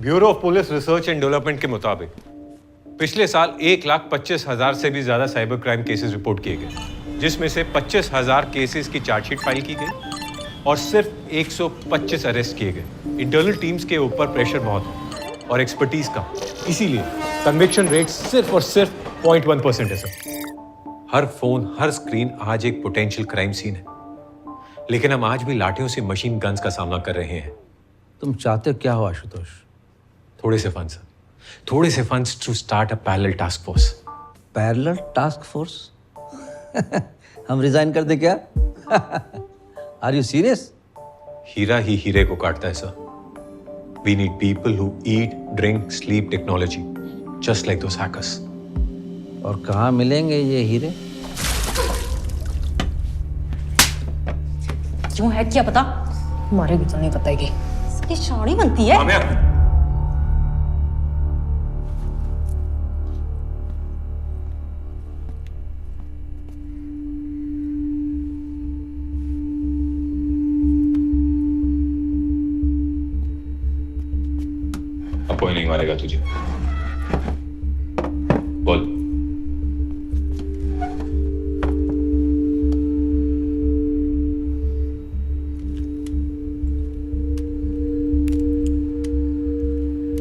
Bureau of police research and development के मुताबिक पिछले साल 1,25,000 से भी ज्यादा साइबर क्राइम केसेस रिपोर्ट किए गए, जिसमें से 25,000 केसेस की चार्जशीट फाइल की गई और सिर्फ 125 अरेस्ट किए गए। इंटरनल टीम्स के ऊपर प्रेशर बहुत है और एक्सपर्टीज का, इसीलिए कन्विक्शन रेट सिर्फ और सिर्फ 0.1% है सर। हर फोन, हर स्क्रीन आज एक पोटेंशियल क्राइम सीन है, लेकिन हम आज भी लाठियों से मशीन गन्स का सामना कर रहे हैं। तुम चाहते क्या हो आशुतोष? थोड़े से फंड्स, थोड़े से funds to start a parallel task force. Parallel task force? हम रिजाइन कर दे क्या? Are you serious? हीरा ही हीरे को काटता है sir. We need people who eat, drink, sleep technology, just like those hackers. और कहाँ मिलेंगे ये हीरे? क्यों है क्या पता? हमारे भी तो नहीं बताएगी। इसकी साड़ी बनती है। अब कोई नहीं मारेगा तुझे। बोल।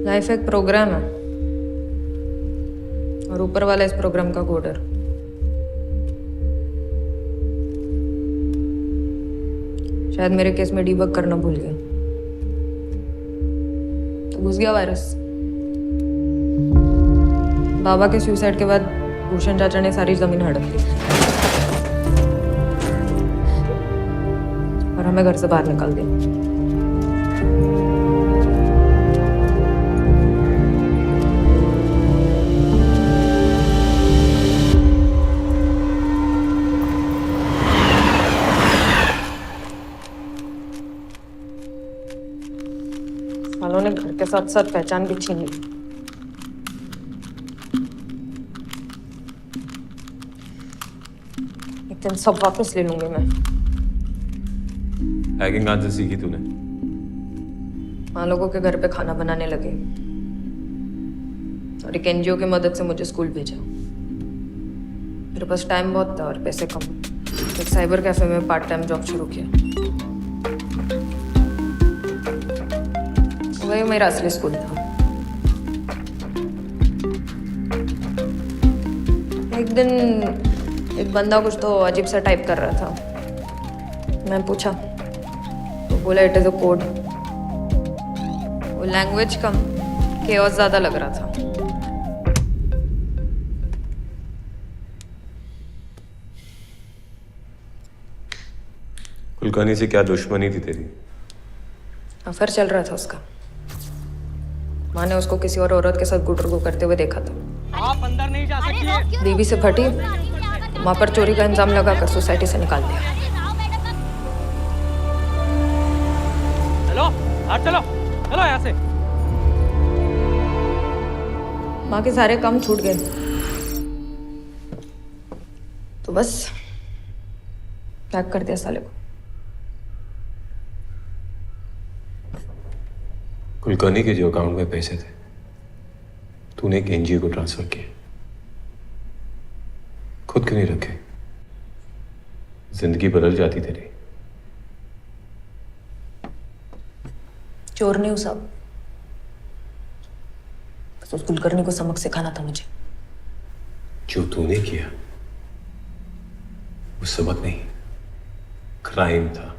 लाइफ एक प्रोग्राम है और ऊपर वाला इस प्रोग्राम का कोडर। शायद मेरे केस में डीबग करना भूल गया तो घुस गया वायरस। बाबा के सुसाइड के बाद भूषण चाचा ने सारी जमीन हड़प ली और हमें घर से बाहर निकाल दिया। सालों ने घर के साथ साथ पहचान भी छीन ली। एक दिन सब वापस ले लूंगी मैं। हैकिंग कहाँ से सीखी तूने? वहां लोगों के घर पे खाना बनाने लगे और एक एनजीओ की मदद से मुझे स्कूल भेजा। मेरे पास टाइम बहुत था और पैसे कम। एक साइबर कैफे में पार्ट टाइम जॉब शुरू किया। वही मेरा असली स्कूल था। एक दिन एक बंदा कुछ तो अजीब सा टाइप कर रहा था। मैं पूछा तो बोला इट इज अ कोड। वो लैंग्वेज कम, केओस ज्यादा लग रहा था। कुलकर्णी से क्या दुश्मनी थी तेरी? अफेयर चल रहा था उसका। माँ ने उसको किसी और औरत के साथ गुटरगू करते हुए देखा था। आप अंदर नहीं जा सकती। बीवी से फटी, माँ पर चोरी का इंजाम लगाकर सोसाइटी से निकाल दिया। चलो बाहर चलो, चलो यहाँ से। माँ के सारे काम छूट गए तो बस पैक कर दिया साले को। कुलकर्णी के जो अकाउंट में पैसे थे तूने एक एनजीओ को ट्रांसफर किए, खुद क्यों नहीं रखे? जिंदगी बदल जाती तेरी। चोर नहीं हूं साहब, बस उस कुलकर्णी को सबक सिखाना था मुझे। जो तूने किया वो सबक नहीं, क्राइम था।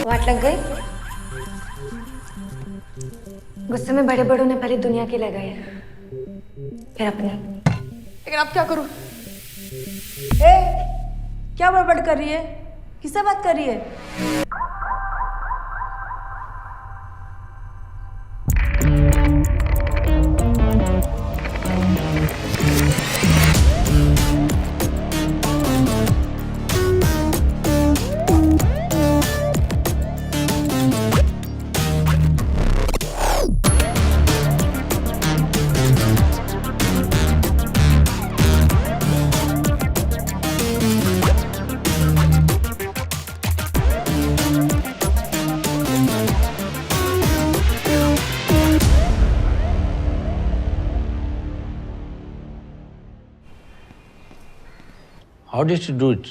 वाट लग गई? गुस्से में बड़े बड़ों ने पहले दुनिया की लगाई है, फिर अपनी। लेकिन अब क्या करूं? क्या बड़बड़ कर रही है? किससे बात कर रही है? How did you do it?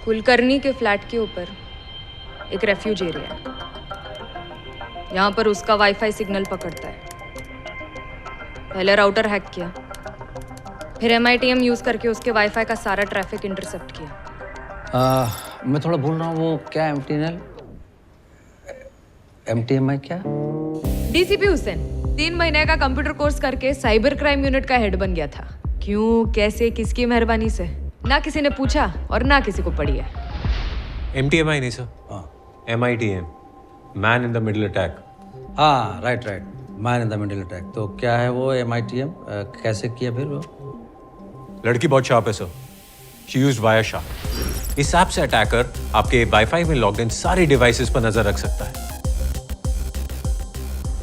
Kulkarni के फ्लैट के ऊपर एक रेफ्यूज एरिया है। यहाँ पर उसका वाईफाई सिग्नल पकड़ता है। पहले राउटर हैक किया, फिर MITM यूज करके उसके वाईफाई का सारा ट्रैफिक इंटरसेप्ट किया। मैं थोड़ा भूल रहा हूँ, वो क्या MTMI क्या? DCP हुसैन 3 महीने का कंप्यूटर कोर्स करके साइबर क्राइम यूनिट का हेड बन गया था। क्यों, कैसे, किसकी मेहरबानी से? ना किसी ने पूछा और ना किसी को पड़ी है। MTMI नहीं sir, MITM, man in the middle attack. हाँ right, man in the middle attack. तो क्या है वो MITM? कैसे किया फिर वो? लड़की बहुत शार्प है सर, शी यूज्ड वायरशार्क। इस ऐप से अटैकर आपके वाईफाई में लॉग्ड इन सारे डिवाइसेस पर नजर रख सकता है।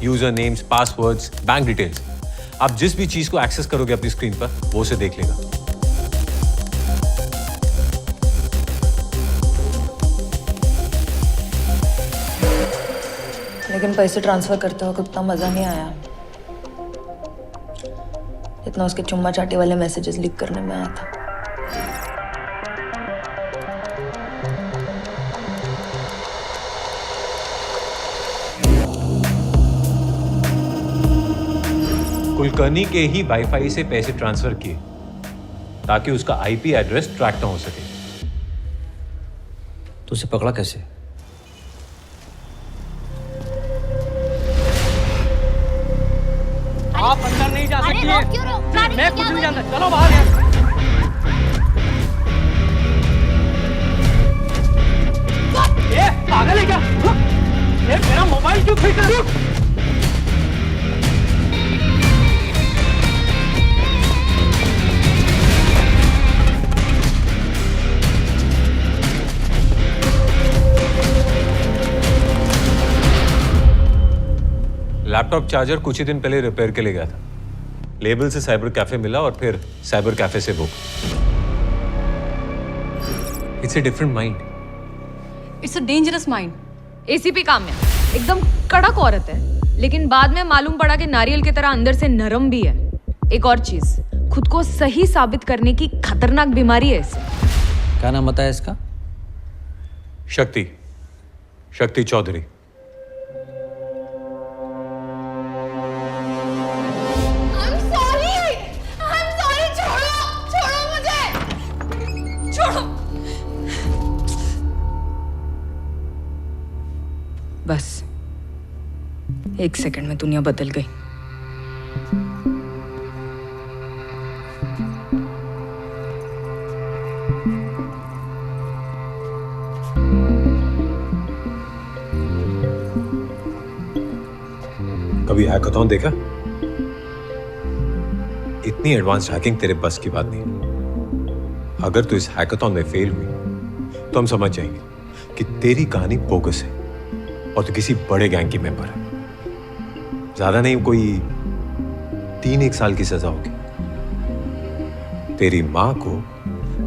User names, passwords, bank details, आप जिस भी चीज को एक्सेस करोगे अपनी स्क्रीन पर वो उसे देख लेगा। लेकिन पैसे ट्रांसफर करते वक्त उतना मजा नहीं आया जितना उसके चुम्मा चाटी वाले मैसेजेस लीक करने में आया था। कुलकर्णी के ही वाईफाई से पैसे ट्रांसफर किए ताकि उसका IP एड्रेस ट्रैक ना हो सके। तो उसे पकड़ा कैसे? आप अंदर नहीं जा सकती है। मैं कुछ नहीं जानता, चलो बाहर यार। ये पागल है क्या? ये मेरा मोबाइल क्यों खींच रहा है? लैपटॉप चार्जर कुछ ही दिन पहले रिपेयर के लिए गया था। लेबल से साइबर कैफे मिला और फिर साइबर कैफे से book. It's a different mind. It's a dangerous mind. ACP Kamya एकदम कड़क औरत है, लेकिन बाद में मालूम पड़ा कि नारियल की तरह अंदर से नरम भी है। एक और चीज, खुद को सही साबित करने की खतरनाक बीमारी है इसे। क्या नाम बताया इसका? शक्ति चौधरी। बस 1 सेकंड में दुनिया बदल गई। कभी हैकाथॉन देखा? इतनी एडवांस्ड हैकिंग तेरे बस की बात नहीं। अगर तू इस हैकाथॉन में फेल हुई तो हम समझ जाएंगे कि तेरी कहानी बोगस है और तो किसी बड़े गैंग की मेंबर है। ज्यादा नहीं, कोई 3-1 साल की सजा होगी। तेरी मां को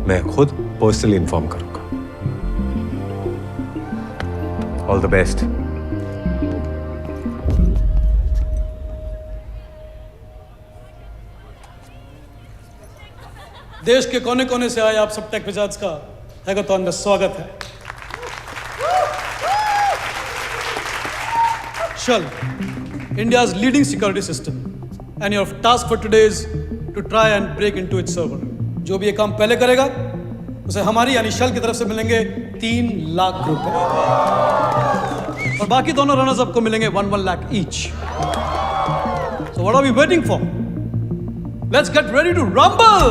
मैं खुद पर्सनली इन्फॉर्म करूंगा। All the best. देश के कोने कोने से आए आप सब टेक विजार्ड्स का हैकाथॉन में स्वागत है। Shell, India's leading security system, and your task for today is to try and break into its server. जो भी ये काम पहले करेगा उसे हमारी यानी Shell की तरफ से मिलेंगे 3 लाख रुपए और बाकी दोनों रनर्स अप को मिलेंगे 1 lakh each. So what are we waiting for? Let's get ready to rumble!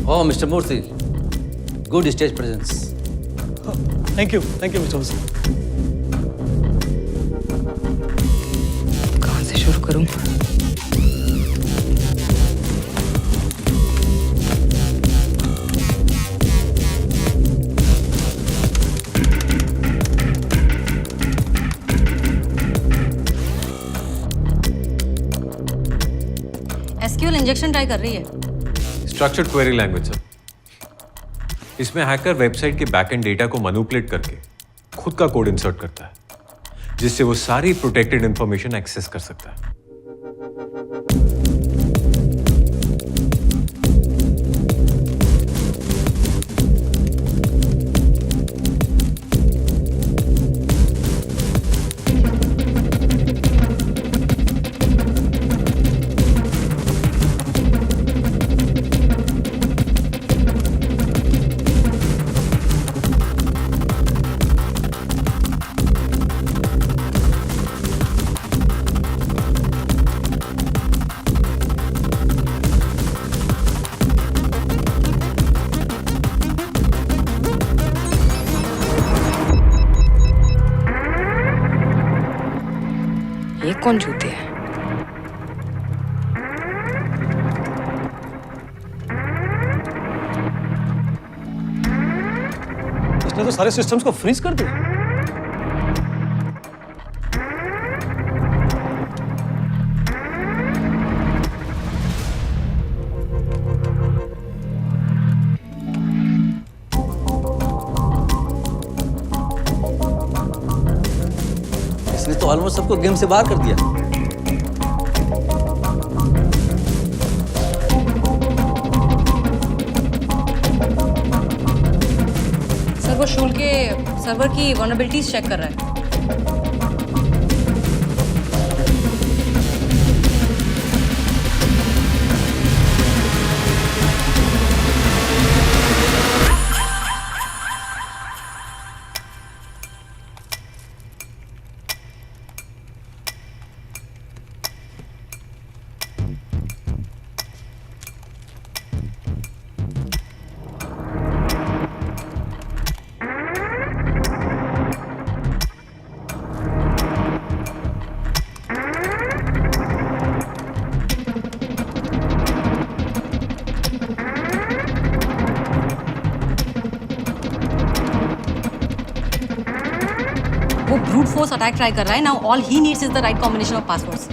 Oh, Mr. Murthy, good stage presence. Thank you, Mr. Hussain. कहाँ से शुरू करूं? इंजेक्शन ट्राई कर रही है। Structured query language sir. इसमें हैकर वेबसाइट के बैकएंड डेटा को मैनिपुलेट करके खुद का कोड इंसर्ट करता है, जिससे वो सारी प्रोटेक्टेड इंफॉर्मेशन एक्सेस कर सकता है। ये कौन जूते है? इसने तो सारे सिस्टम्स को फ्रीज कर दिया। इसने तो ऑलमोस्ट सबको गेम से बाहर कर दिया। सर वो शूल के सर्वर की वल्नरेबिलिटीज चेक कर रहा है। वो ब्रूट फोर्स अटैक ट्राई कर रहा है। Now all he needs is the right combination of passwords.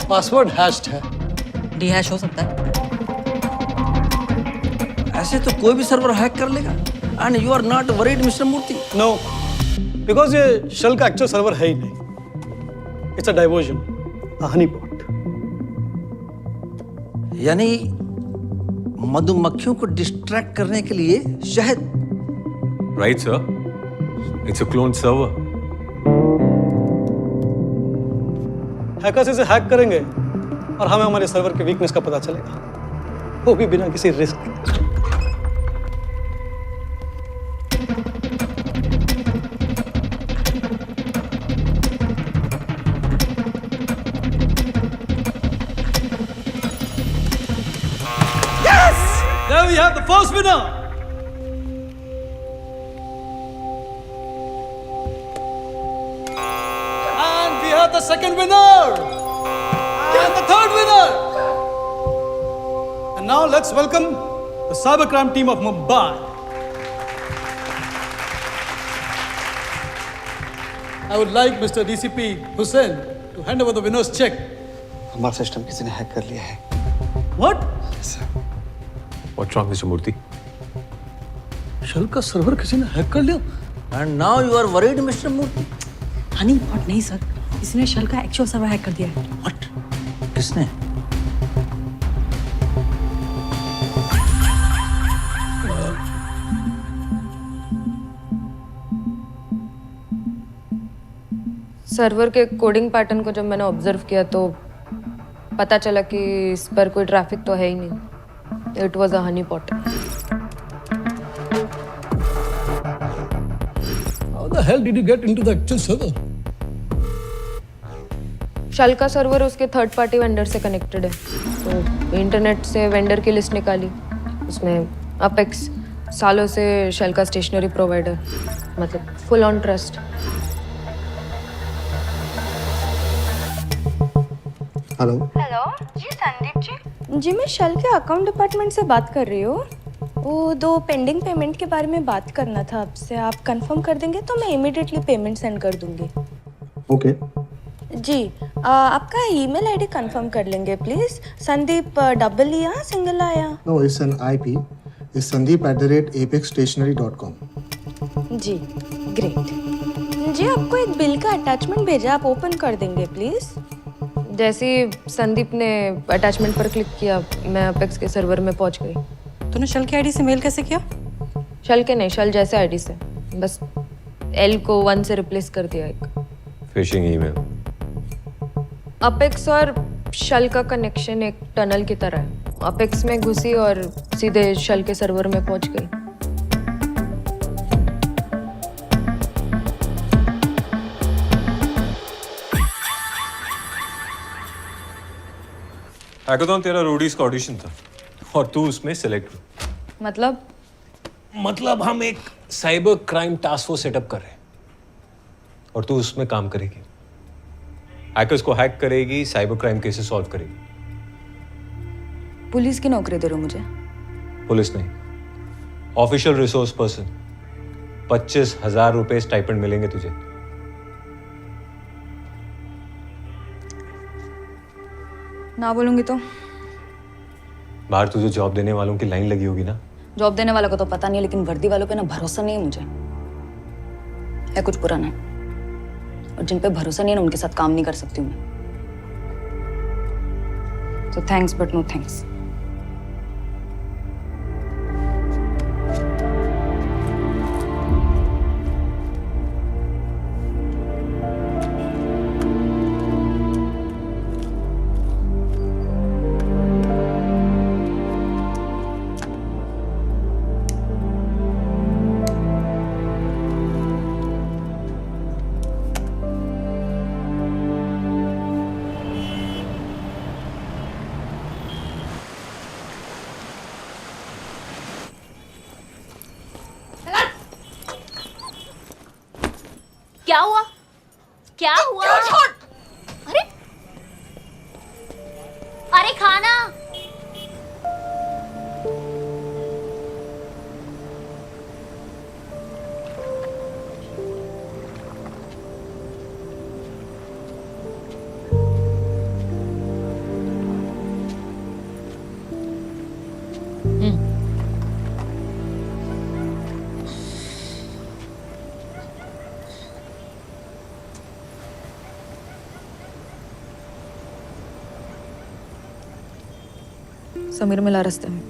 Password hatched है। डीहैश हो सकता है। ऐसे तो कोई भी सर्वर हैक कर लेगा। And you are not worried mister Murthy. No, because ये शेल का एक्चुअल सर्वर है ही नहीं। It's a diversion, a honey pot. यानी मधुमक्खियों को डिस्ट्रैक्ट करने के लिए शहद। Right sir, it's a clone server. Hackers इसे हैक करेंगे और हमें हमारे सर्वर के वीकनेस का पता चलेगा, वो भी बिना किसी रिस्क के। There we have the first winner. And we have the second winner. And the third winner. And now let's welcome the cybercrime team of Mumbai. I would like Mr. DCP Hussain to hand over the winner's check. हमारा system किसी ने hack कर लिया है। What? What's wrong, Mr. Murthy? Shell का server किसी ने hack कर लिया। And now you are worried mister Murthy. Honey pot नहीं सर, इसने शेल का एक्चुअल सर्वर हैक कर दिया है। व्हाट? किसने? सर्वर के कोडिंग पैटर्न को जब मैंने ऑब्जर्व किया तो पता चला कि इस पर कोई ट्रैफिक तो है ही नहीं। It was a honey pot. How the hell did you get into the actual server? Shell का सर्वर उसके थर्ड पार्टी वेंडर से कनेक्टेड है, तो इंटरनेट से वेंडर की लिस्ट निकाली। उसमें अपेक्स सालों से शेल का स्टेशनरी प्रोवाइडर, मतलब full on trust. Hello. Hello जी संदीप जी। जी मैं शेल के अकाउंट डिपार्टमेंट से बात कर रही हूँ। वो 2 पेंडिंग पेमेंट के बारे में बात करना था आपसे। आप कंफर्म कर देंगे तो मैं इमीडिएटली पेमेंट सेंड कर दूंगी। ओके। जी आपका ईमेल आईडी कंफर्म कर लेंगे प्लीज। संदीप डबल ई या सिंगल आया? No, it's an IP. It's sandeep@apexstationery.com. जी ग्रेट। जी आपको एक बिल का अटैचमेंट भेजा, आप ओपन कर देंगे प्लीज। जैसे ही संदीप ने अटैचमेंट पर क्लिक किया मैं अपेक्स के सर्वर में पहुंच गई। तूने शल की आईडी से मेल कैसे किया? शल के नहीं, शल जैसे आईडी से, बस एल को 1 से रिप्लेस कर दिया एक। Phishing email. अपेक्स और शल का कनेक्शन एक टनल की तरह है। अपेक्स में घुसी और सीधे शल के सर्वर में पहुंच गई। हैकाथॉन तेरा रोडीज का ऑडिशन था और तू उसमें सेलेक्ट हुआ। मतलब हम एक cyber crime task force setup कर रहे हैं और तू उसमें काम करेगी। हैकर्स को हैक करेगी, साइबर क्राइम केसेस सॉल्व करेगी। पुलिस की नौकरी दे रहे हो मुझे? पुलिस नहीं, ऑफिशियल रिसोर्स पर्सन। 25,000 रुपए स्टाइपेंड मिलेंगे तुझे। ना बोलूंगी तो? बाहर तुझे जॉब देने वालों की लाइन लगी होगी ना। जॉब देने वालों को तो पता नहीं है, लेकिन वर्दी वालों पे ना भरोसा नहीं है मुझे। है कुछ पुराना, और जिन पे भरोसा नहीं है ना उनके साथ काम नहीं कर सकती हूँ मैं। तो थैंक्स बट नो थैंक्स। क्या हुआ? क्या हुआ? अरे अरे खाना। समीर मिला रास्ते में।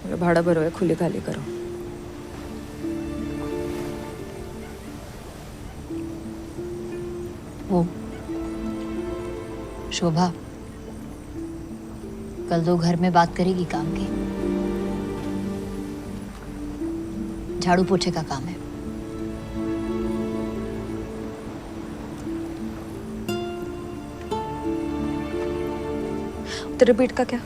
मेरा भाड़ा भरो है, खुली खाली करो। वो शोभा कल तो घर में बात करेगी काम की। झाड़ू पोछे का काम है। तेरे पेट का क्या?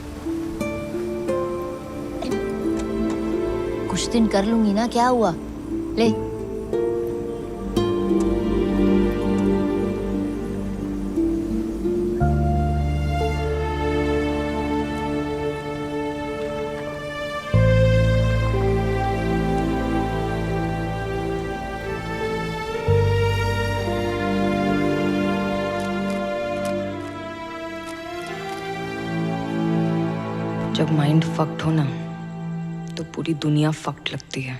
कुछ दिन कर लूंगी ना, क्या हुआ? ले जब माइंड फक्ड हो ना तो पूरी दुनिया फक्ड लगती है।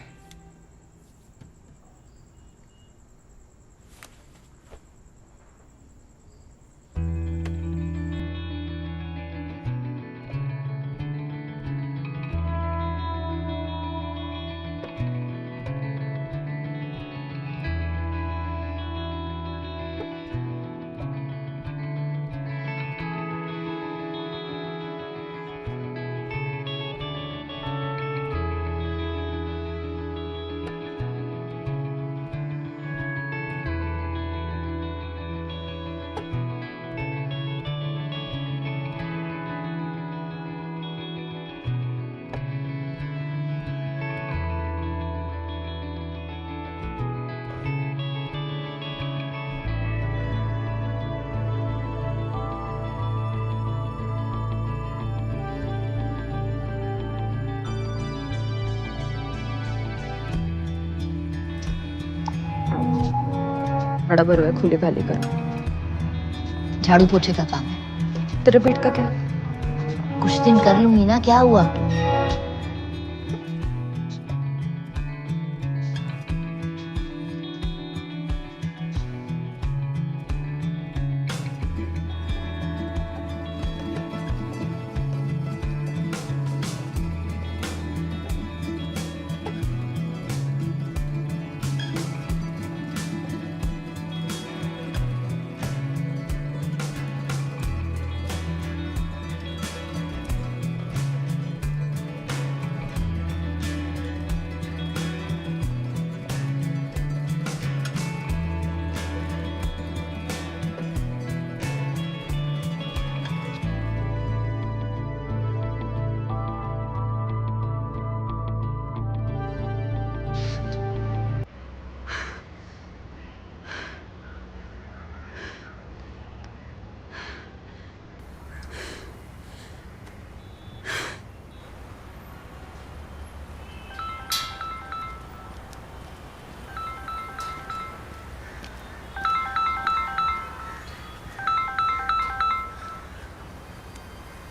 बड़ा भरो है, खुले खाली कर। झाड़ू पोछे का काम है। तेरे पेट का क्या? कुछ दिन कर लूंगी ना, क्या हुआ?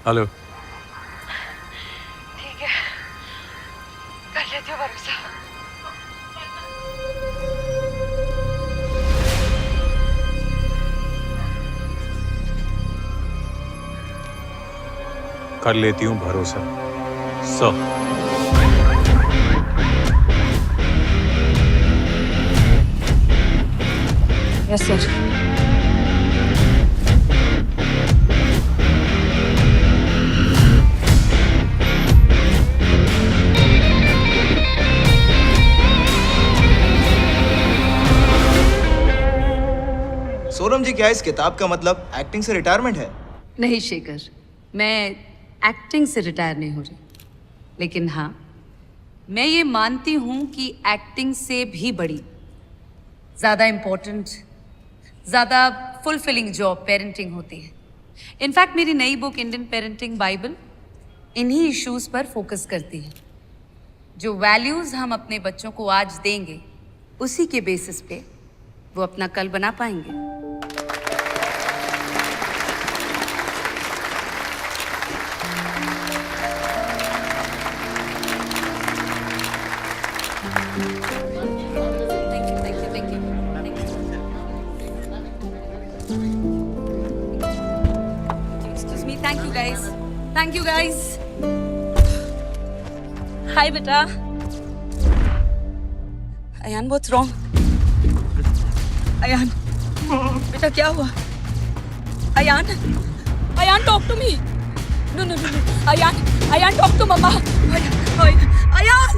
हेलो। ठीक है, कर लेती हूँ भरोसा। कर लेती हूँ भरोसा। Yes sir. सोनम जी, क्या इस किताब का मतलब एक्टिंग से रिटायरमेंट है? नहीं शेखर, मैं एक्टिंग से रिटायर नहीं हो रही, लेकिन हाँ, मैं ये मानती हूँ कि एक्टिंग से भी बड़ी, ज़्यादा इम्पोर्टेंट, ज़्यादा फुलफिलिंग जॉब पेरेंटिंग होती है। इनफैक्ट मेरी नई बुक इंडियन पेरेंटिंग बाइबल इन्हीं इश्यूज़ पर फोकस करती है। जो वैल्यूज़ हम अपने बच्चों को आज देंगे, उसी के बेसिस पे वो अपना कल बना पाएंगे। Thank you guys. Hi बेटा. Ayan, what's wrong? अयान, बेटा क्या हुआ? Ayan, Ayan talk to me. No. Ayan talk to mama. Ayan.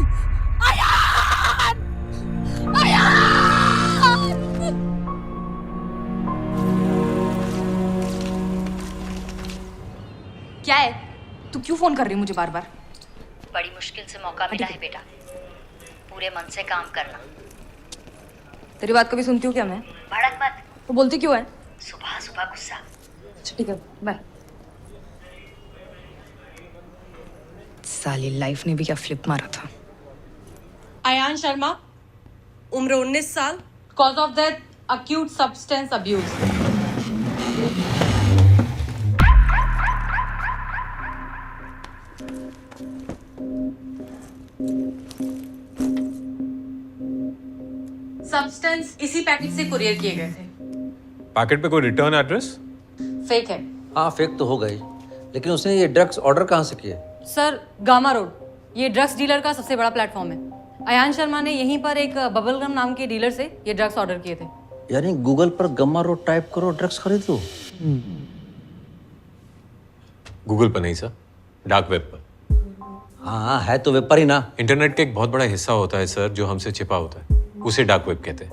क्या है? तू क्यों फोन कर रही है मुझे बार बार? बड़ी मुश्किल से मौका मिला है बेटा, पूरे मन से काम करना। तेरी बात कभी सुनती हूँ क्या मैं? भड़क मत। तो बोलती क्यों है? सुबह सुबह गुस्सा। अच्छा ठीक है, बाय। साली लाइफ ने भी क्या फ्लिप मारा था। अयान शर्मा, उम्र 19 साल, cause of death acute substance abuse. Substance इसी पैकेट से कुरियर किए गए थे। पैकेट पे कोई रिटर्न एड्रेस? फेक है। हाँ फेक तो हो गई, लेकिन उसने ये ड्रग्स ऑर्डर कहाँ से किए? सर, गामा रोड, ये ड्रग्स डीलर का सबसे बड़ा प्लेटफॉर्म है। अयान शर्मा ने यहीं पर एक बबलगम नाम के डीलर से ये ड्रग्स ऑर्डर किए थे। यानी गूगल पर गम्मा रोड टाइप करो, ड्रग्स खरीद लो। गूगल पर नहीं सर, डार्क वेब पर। हाँ है तो वेब पर ही ना। इंटरनेट का एक बहुत बड़ा हिस्सा होता है सर जो हमसे छिपा होता है, उसे डार्क वेब कहते हैं।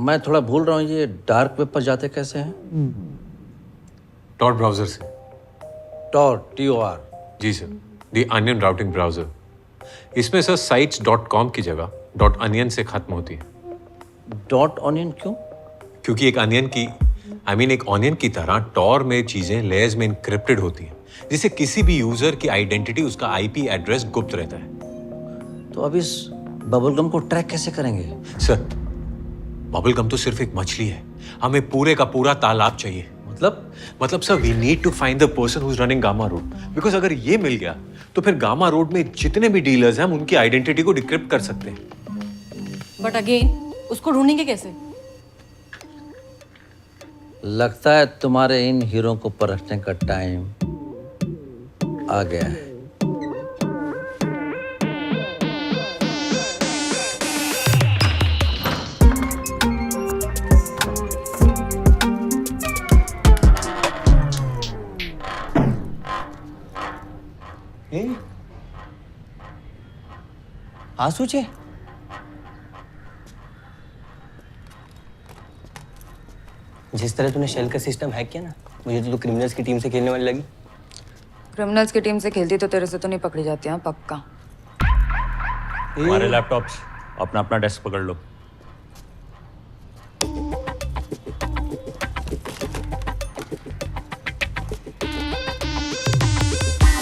मैं थोड़ा भूल रहा हूँ, ये डार्क वेब पर जाते कैसे हैं? टॉर ब्राउजर से। Tor, TOR? जी sir, the onion routing browser. इसमें सर साइट्स .com की जगह .onion से खत्म होती है। .onion क्यों? क्योंकि एक अनियन की एक ऑनियन की तरह टॉर में चीजें लेयर्स में इनक्रिप्टेड होती हैं, जिससे किसी भी यूजर की आइडेंटिटी, उसका IP एड्रेस गुप्त रहता है। तो अब इस बबलगम को ट्रैक कैसे करेंगे? सर, बबल गम तो सिर्फ एक मछली है, हमें पूरे का पूरा तालाब चाहिए। मतलब sir we need to find the person who is running Gamma Road, because अगर ये मिल गया तो फिर गामा रोड में जितने भी डीलर्स हैं हम उनकी आइडेंटिटी को डिक्रिप्ट कर सकते हैं। बट अगेन उसको ढूंढेंगे कैसे? लगता है तुम्हारे इन हीरो को परखने का टाइम आ गया है। आंसू चे जिस तरह तूने शेल का सिस्टम हैक किया ना, मुझे तो तू क्रिमिनल्स की टीम से खेलने वाली लगी। क्रिमिनल्स की टीम से खेलती तो तेरे से तो नहीं पकड़ी जाती हैं, पक्का। हमारे लैपटॉप्स अपना अपना डेस्क पकड़ लो।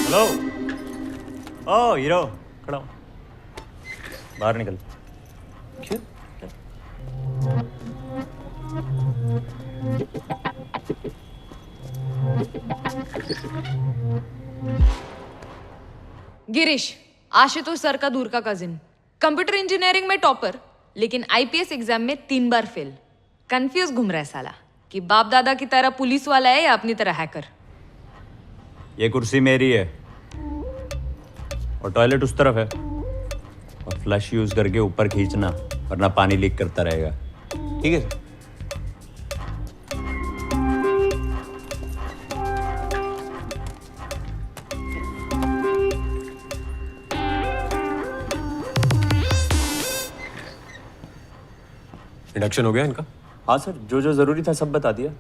हेलो, ओ हीरो, खड़ा हो, बाहर निकल। क्यों? गिरीश, आशुतोष सर का दूर का कजिन, कंप्यूटर इंजीनियरिंग में टॉपर, लेकिन आईपीएस एग्जाम में 3 बार फेल। कंफ्यूज घूम रहा है साला कि बाप दादा की तरह पुलिस वाला है या अपनी तरह हैकर। ये कुर्सी मेरी है और टॉयलेट उस तरफ है, और फ्लश यूज करके ऊपर खींचना वरना पानी लीक करता रहेगा, ठीक है सर? इंडक्शन हो गया इनका? हाँ सर, जो जो जरूरी था सब बता दिया।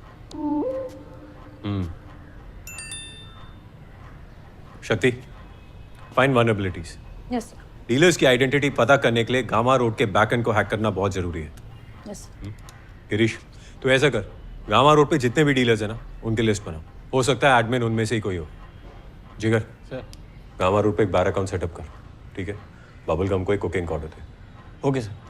शक्ति, find vulnerabilities. Yes sir. Dealers की आइडेंटिटी पता करने के लिए गामा रोड के बैकएंड को हैक करना बहुत जरूरी है। यस। गिरीश, तो ऐसा कर, गामा रोड पे जितने भी डीलर्स हैं ना उनकी लिस्ट बना, हो सकता है एडमिन उनमें से ही कोई हो। जिगर सर, गामा रोड पे एक बार अकाउंट सेटअप कर, ठीक है? बबल गम को एक कोकेन ऑर्डर दे। Okay sir.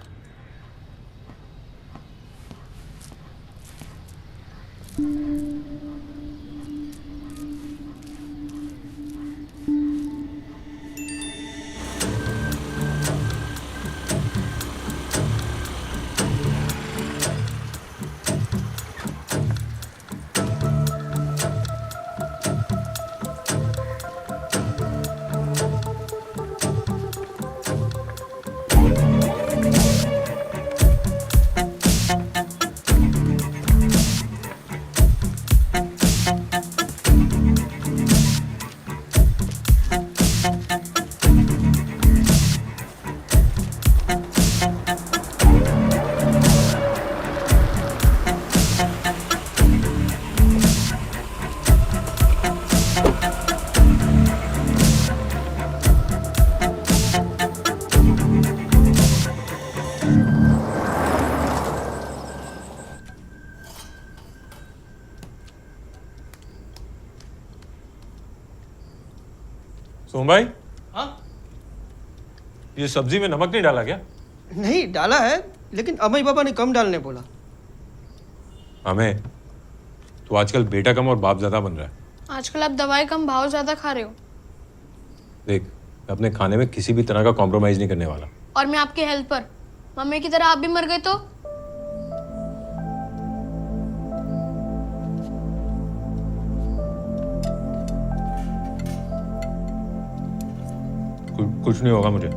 सोम भाई, हाँ? ये सब्जी में नमक नहीं डाला क्या? नहीं डाला है, लेकिन अमई बाबा ने कम डालने बोला। हमें तो आजकल बेटा कम और बाप ज्यादा बन रहा है। आजकल आप दवाई कम भाव ज्यादा खा रहे हो। देख, मैं अपने खाने में किसी भी तरह का कॉम्प्रोमाइज नहीं करने वाला। और मैं आपके हेल्थ पर, मम्मी की तरह आप भी मर गए तो? कुछ नहीं होगा मुझे।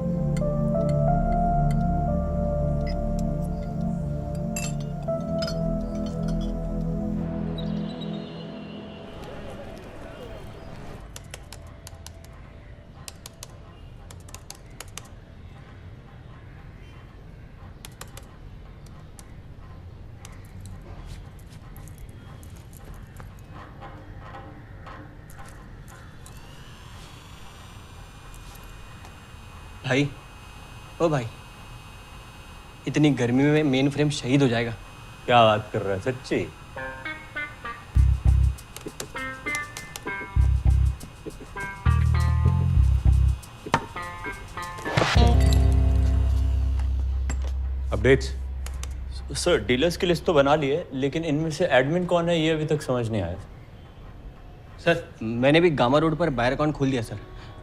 भाई, ओ भाई, इतनी गर्मी में मेन फ्रेम शहीद हो जाएगा। क्या बात कर रहा है, सच्ची? अपडेट्स? सर डीलर्स की लिस्ट तो बना ली है, लेकिन इनमें से एडमिन कौन है ये अभी तक समझ नहीं आया। सर मैंने भी गामा रोड पर बायर अकाउंट खोल दिया सर,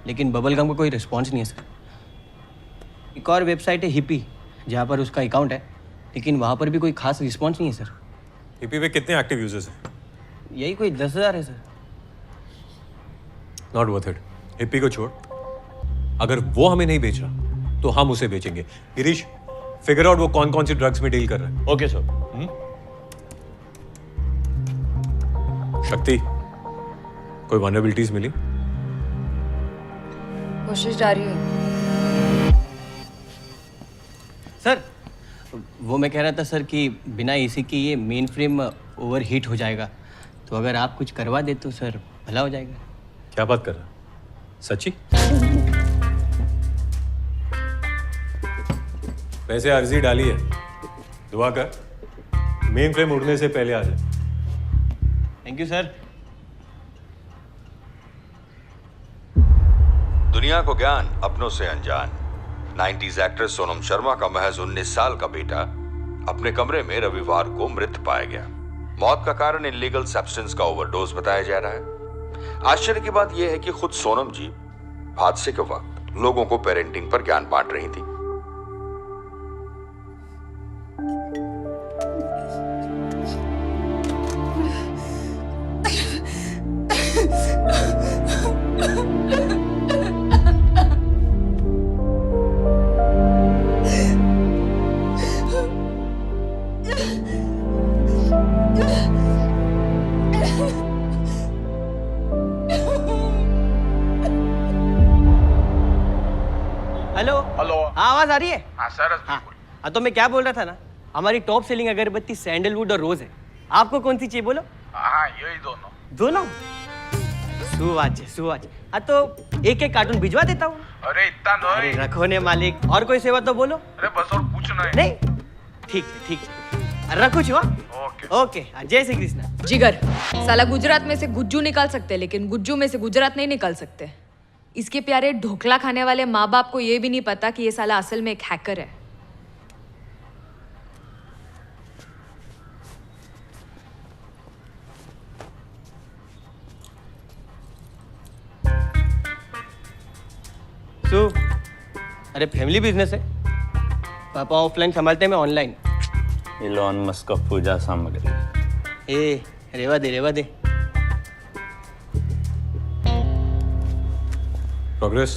लेकिन बबल गम का कोई रिस्पॉन्स नहीं है सर। एक और वेबसाइट है हिपी, जहाँ पर उसका अकाउंट है, लेकिन वहाँ पर भी कोई खास रिस्पॉन्स नहीं है सर। हिपी पे कितने एक्टिव यूजर्स हैं? यही कोई 10,000 है sir. Not worth it. Hippie को छोड़, अगर वो हमें नहीं बेच रहा तो हम उसे बेचेंगे। गिरीश, फिगर आउट वो कौन कौन सी ड्रग्स में डील कर रहा है। Okay sir. शक्ति, कोई वनरेबिलिटीज मिली? कोशिश जारी है। सर वो मैं कह रहा था सर कि बिना एसी की ये मेन फ्रेम ओवर हीट हो जाएगा, तो अगर आप कुछ करवा दे तो सर भला हो जाएगा। क्या बात कर रहा? सच्ची? वैसे अर्जी डाली है, दुआ कर मेन फ्रेम उड़ने से पहले आ जाए। Thank you sir. दुनिया को ज्ञान अपनों से अनजान 90s एक्ट्रेस सोनम शर्मा का महज 19 साल का बेटा अपने कमरे में रविवार को मृत पाया गया। मौत का कारण इलीगल सब्सटेंस का ओवरडोज बताया जा रहा है। आश्चर्य की बात यह है कि खुद सोनम जी हादसे के वक्त लोगों को पेरेंटिंग पर ज्ञान बांट रही थी। Hello hello. हाँ आवाज आ रही है? हाँ सर। हाँ तो मैं क्या बोल रहा था ना, हमारी टॉप सेलिंग अगरबत्ती सैंडलवुड और रोज है। आपको कौन सी चाहिए बोलो? हाँ यही दोनों। दोनों? सुवाच। हाँ तो एक एक कार्टून भिजवा देता हूँ। अरे इतना अरे रखो ने मालिक, और कोई सेवा तो बोलो। अरे बस और पूछना है। नहीं ठीक है रखो छो। ओके जय श्री कृष्ण। जिगर, साला गुजरात में से गुज्जू निकाल सकते हैं, लेकिन गुज्जू में से गुजरात नहीं निकाल सकते। इसके प्यारे ढोकला खाने वाले माँ बाप को ये भी नहीं पता कि ये साला असल में एक हैकर है। अरे फैमिली बिजनेस है, पापा ऑफलाइन संभालते हैं, मैं ऑनलाइन। इलॉन मस्क का पूजा सामग्री। ए रेवा दे। प्रोग्रेस?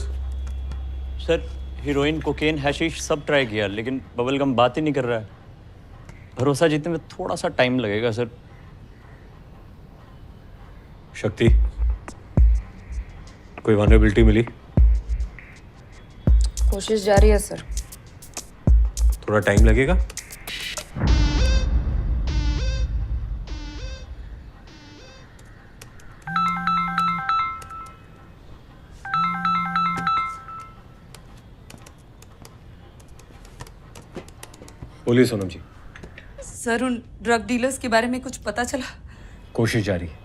सर हीरोइन, कोकेन, हैशिश सब ट्राई किया, लेकिन बबलगम बात ही नहीं कर रहा है। भरोसा जीतने में थोड़ा सा टाइम लगेगा सर। शक्ति, कोई वनरेबिलिटी मिली? कोशिश जारी है सर। थोड़ा टाइम लगेगा। बोलिए सोनम जी। सर उन ड्रग डीलर्स के बारे में कुछ पता चला? कोशिश जारी है,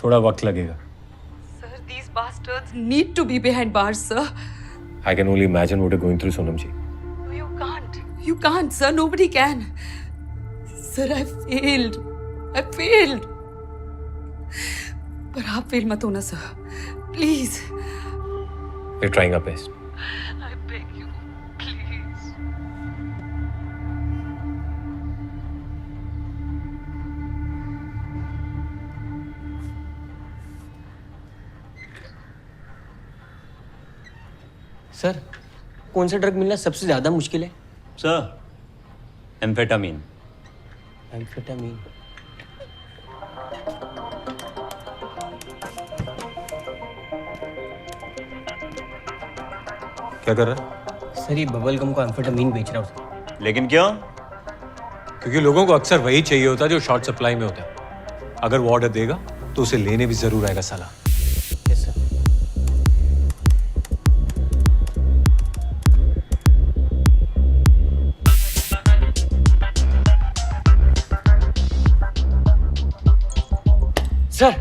थोड़ा वक्त लगेगा। Sir, these bastards need to be behind bars, sir. I can only imagine what you're going through, Sonam ji. No, you can't. You can't, sir. Nobody can. Sir, I failed. पर आप फेल मत होना, sir. Please. We're trying our best. I beg you, please. Sir कौन सा drug मिलना सबसे ज्यादा मुश्किल है? Sir amphetamine. एम्फेटामीन? क्या कर रहा है? सर ये बबल गम को एम्फेटामीन बेच रहा हूँ। लेकिन क्यों? क्योंकि लोगों को अक्सर वही चाहिए होता है जो शॉर्ट सप्लाई में होता है। अगर वो ऑर्डर देगा तो उसे लेने भी जरूर आएगा साला। Yes sir. सर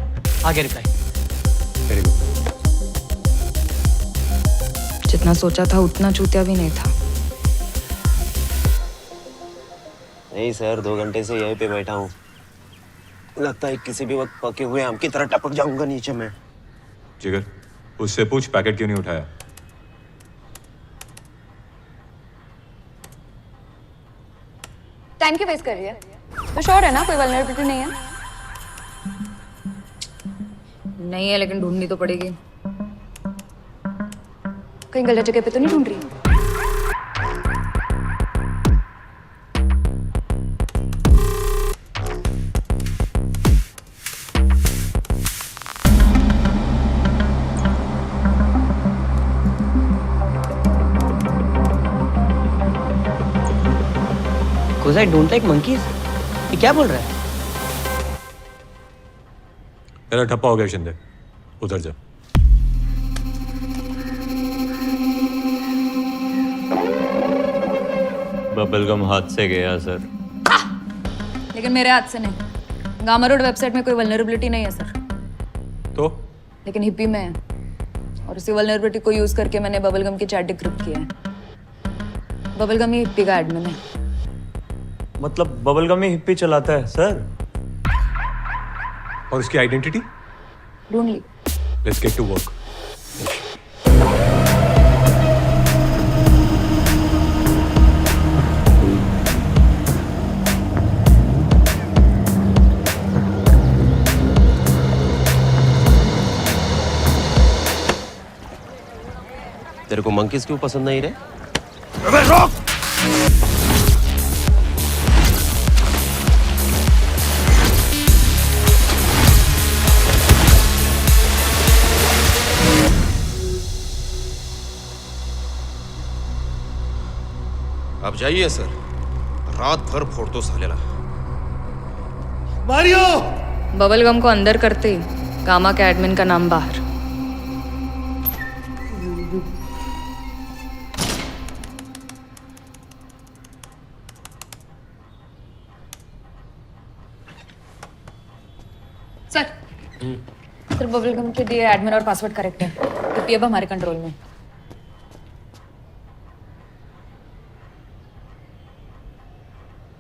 आ गया रिप्लाई। Very good. जितना सोचा था उतना चूतिया भी नहीं था। नहीं सर, 2 घंटे से यहीं पे बैठा हूँ। लगता है किसी भी वक्त पके हुए आम की तरह टपक जाऊंगा नीचे में। जिगर, उससे पूछ पैकेट क्यों नहीं उठाया। टाइम क्यों वेस्ट कर रही है? तो श्योर है ना कोई वल्नरेबिलिटी नहीं है? नहीं है, लेकिन ढूंढनी तो पड़ेगी। कहीं गलत जगह पे तो नहीं ढूंढ रही? Because I don't like monkeys. ये क्या बोल रहा है? तेरा ठप्पा हो गया शिंदे, उधर जा। बबलगम हाथ से गया सर। लेकिन मेरे हाथ से नहीं। गामा रोड वेबसाइट में कोई वल्नरेबिलिटी नहीं है सर। तो लेकिन हिप्पी में है, और उसी वल्नरेबिलिटी को यूज करके मैंने बबलगम की चैट डिक्रिप्ट किया है। बबलगम ही हिप्पी का एडमिन है। मतलब बबलगम ही हिप्पी चलाता है सर? और उसकी आइडेंटिटी ढूंढ ली। Let's get to work. तेरे को मंकीज क्यों पसंद नहीं रहे? अबे रोक! अब जाइए सर, रात भर फोड़ दो सालेला। मारियो! बबलगम को अंदर करते ही गामा के एडमिन का नाम बाहर। सर बबलगम के दिए एडमिन और पासवर्ड करेक्ट है। हिप्पी अब हमारे कंट्रोल में।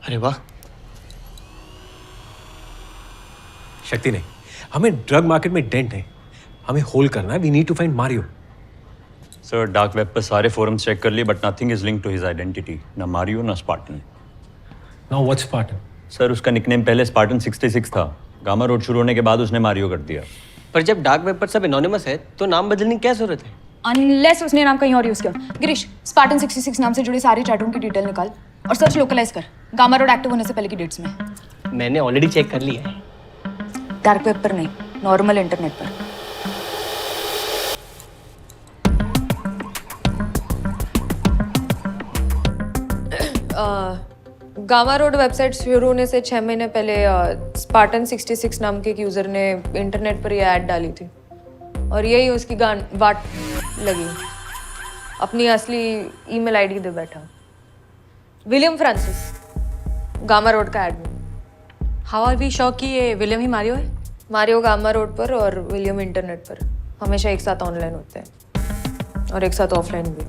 अरे वाह। शक्ति नहीं, हमें ड्रग मार्केट में डेंट है, हमें होल्ड करना है। We need to find Mario. Sir dark web पर सारे फोरम्स चेक कर लिए but nothing is linked to his identity. ना मारियो ना Spartan. Now what's Spartan? Sir उसका निकनेम पहले स्पार्टन 66 था। गामा रोड शुरू होने के बाद उसने मारियो कर दिया। पर जब डार्क वेब पर सब एनोनिमस है तो नाम बदलने की क्या जरूरत है? अनलेस उसने नाम कहीं और यूज किया। गिरीश, स्पार्टन 66 नाम से जुड़ी सारी चैटों की डिटेल निकाल और सर्च लोकलाइज कर गामा रोड एक्टिव होने से पहले की डेट्स में। मैंने ऑलरेडी चेक कर लिया है। डार्क वेब पर नहीं, नॉर्मल इंटरनेट पर। गामा रोड वेबसाइट शुरू होने से 6 महीने पहले स्पार्टन 66 नाम के एक यूजर ने इंटरनेट पर ये ऐड डाली थी और यही उसकी वाट लगी। अपनी असली ईमेल आईडी दे बैठा। विलियम फ्रांसिस, गामा रोड का admin. How are we sure कि ये विलियम ही मारियो है? मारियो गामा रोड पर और विलियम इंटरनेट पर हमेशा एक साथ ऑनलाइन होते हैं और एक साथ ऑफलाइन भी।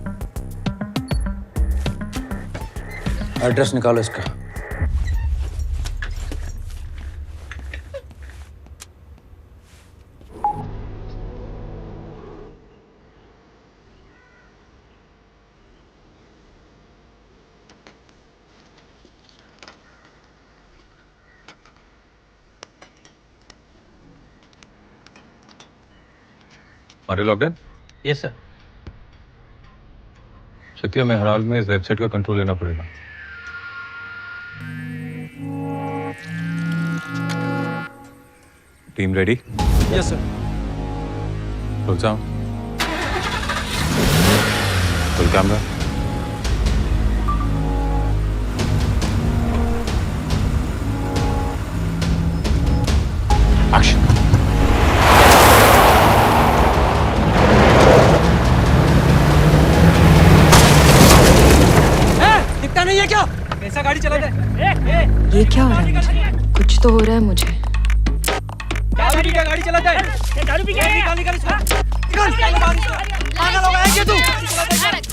एड्रेस निकालो इसका। Mario lockdown? Yes sir. शक्ति, हमें हर हाल में इस वेबसाइट का कंट्रोल लेना पड़ेगा। Team ready? Yes sir. Role sound, roll camera. Action. दिखता नहीं है क्या? कैसा गाड़ी चलाते हैं? ये क्या हो रहा है मुझे? कुछ तो हो रहा है मुझे। क्या गाड़ी चलाता है? दारू पी के निकाल इसको। निकाल पागल हो गया क्या तू?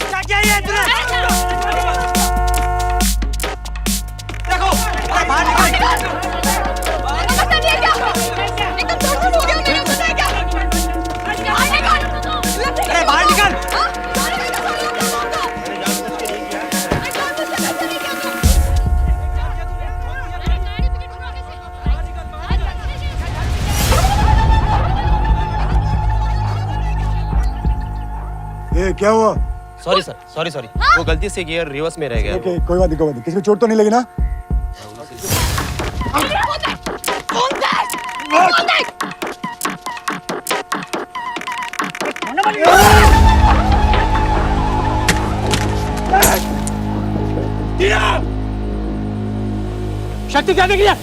क्या किया ये तूने? देखो ये क्या हुआ? सॉरी सर, सॉरी वो गलती से गियर रिवर्स में रह गया। ओके, कोई बात नहीं। किसी में चोट तो नहीं लगी ना? शक्ति क्या देख लिया?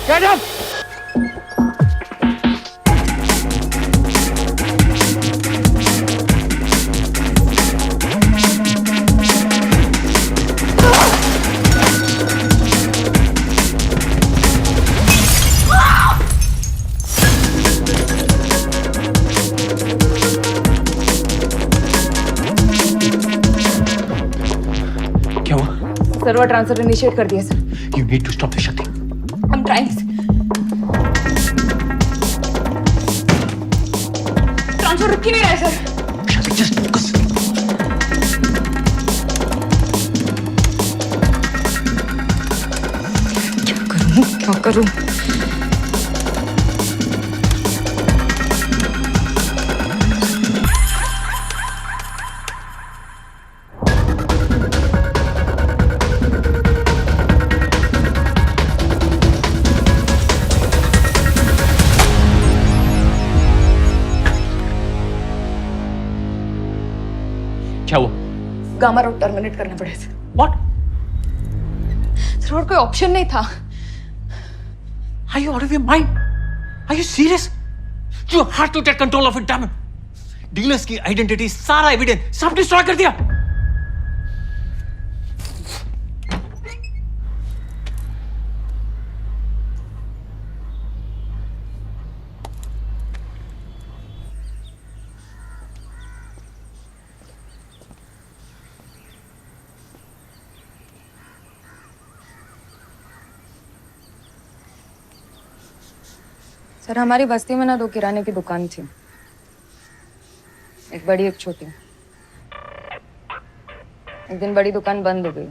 Get up! क्या हुआ? सर्वर ट्रांसफर इनिशिएट कर दिया sir. You need to stop the Shakti. I'm trying. Transfer रुक ही नहीं रहा है सर। Shakti, just focus. क्या करूं? क्या हुआ? गामा रोड टर्मिनेट करना पड़े सर। What? सर और कोई ऑप्शन नहीं था। Are you out of your mind? Are you serious? You have to take control of it, damn it. Dealers की आइडेंटिटी, सारा एविडेंस सब डिस्ट्रॉय कर दिया। सर हमारी बस्ती में ना 2 किराने की दुकान थी, एक बड़ी एक छोटी। एक दिन बड़ी दुकान बंद हो गई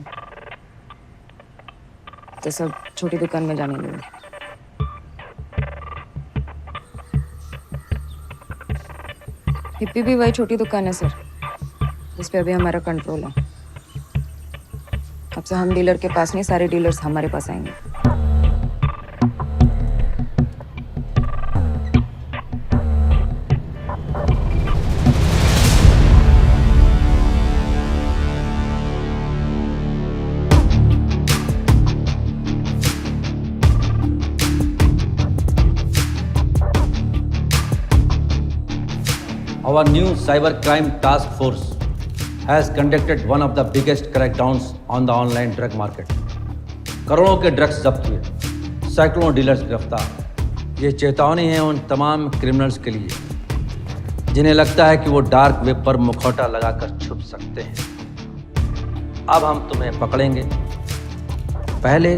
तो सब छोटी दुकान में जाने लगे। हिप्पी भी वही छोटी दुकान है सर, जिस पे अभी हमारा कंट्रोल है। अब से हम डीलर के पास नहीं, सारे डीलर्स हमारे पास आएंगे। Our new cyber crime task force has conducted one of the biggest crackdowns on the online drug market. करोड़ों के ड्रग्स जब्त हुए, सैकड़ों डीलर्स गिरफ्तार। ये चेतावनी है उन तमाम क्रिमिनल्स के लिए जिन्हें लगता है कि वो डार्क वेब पर मुखौटा लगाकर छुप सकते हैं। अब हम तुम्हें पकड़ेंगे, पहले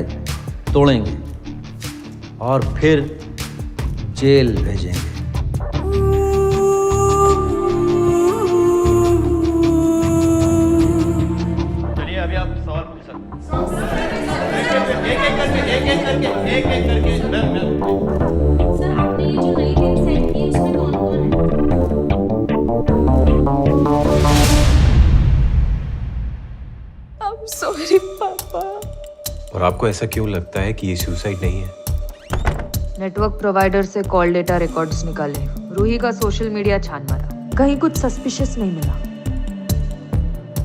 तोड़ेंगे और फिर जेल भेजेंगे। सॉरी पापा। और आपको ऐसा क्यों लगता है कि ये सुसाइड नहीं है? नेटवर्क प्रोवाइडर से कॉल डेटा रिकॉर्ड्स निकाले, रूही का सोशल मीडिया छान मारा, कहीं कुछ सस्पिशियस नहीं मिला।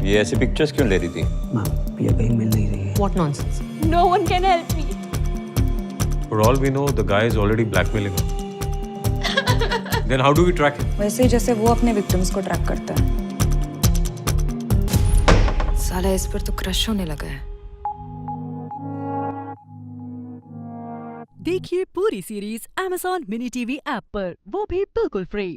ये ऐसी पिक्चर्स क्यों ले रही थी? ये कहीं मिल नहीं रही है। What nonsense? No one can help me. For all we know, the guy is already blackmailing her. Then how do we track him? वैसे ही जैसे वो अपने विक्टिम्स को ट्रैक करता है। साला इस पर तो क्रश होने लगा है। देखिए पूरी series Amazon mini TV app पर, वो भी बिल्कुल फ्री।